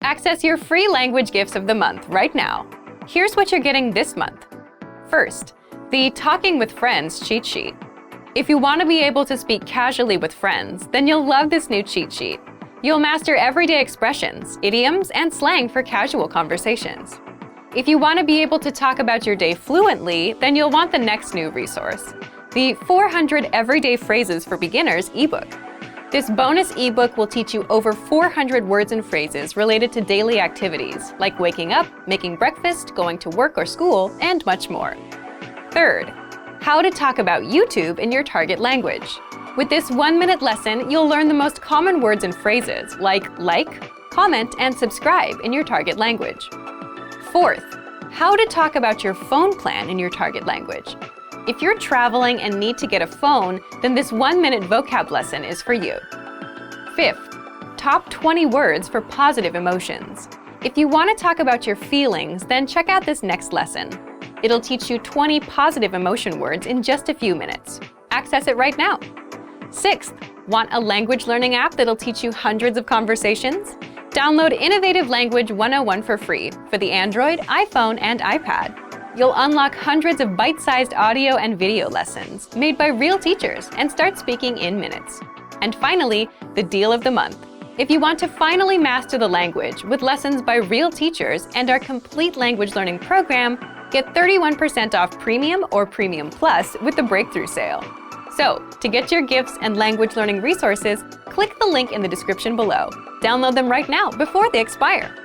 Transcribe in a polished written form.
Access your free language gifts of the month right now. Here's what you're getting this month. First, the Talking with Friends cheat sheet. If you want to be able to speak casually with friends, then you'll love this new cheat sheet. You'll master everyday expressions, idioms, and slang for casual conversations. If you want to be able to talk about your day fluently, then you'll want the next new resource, the 400 Everyday Phrases for Beginners ebook. This bonus ebook will teach you over 400 words and phrases related to daily activities, like waking up, making breakfast, going to work or school, and much more. Third, how to talk about YouTube in your target language. With this 1-minute lesson, you'll learn the most common words and phrases like, comment, and subscribe in your target language. Fourth, how to talk about your phone plan in your target language. If you're traveling and need to get a phone, then this 1-minute vocab lesson is for you. Fifth, top 20 words for positive emotions. If you want to talk about your feelings, then check out this next lesson. It'll teach you 20 positive emotion words in just a few minutes. Access it right now. Sixth, want a language learning app that'll teach you hundreds of conversations? Download Innovative Language 101 for free for the Android, iPhone, and iPad. You'll unlock hundreds of bite-sized audio and video lessons made by real teachers and start speaking in minutes. And finally, the deal of the month. If you want to finally master the language with lessons by real teachers and our complete language learning program, get 31% off Premium or Premium Plus with the Breakthrough Sale. So, to get your gifts and language learning resources, click the link in the description below. Download them right now before they expire.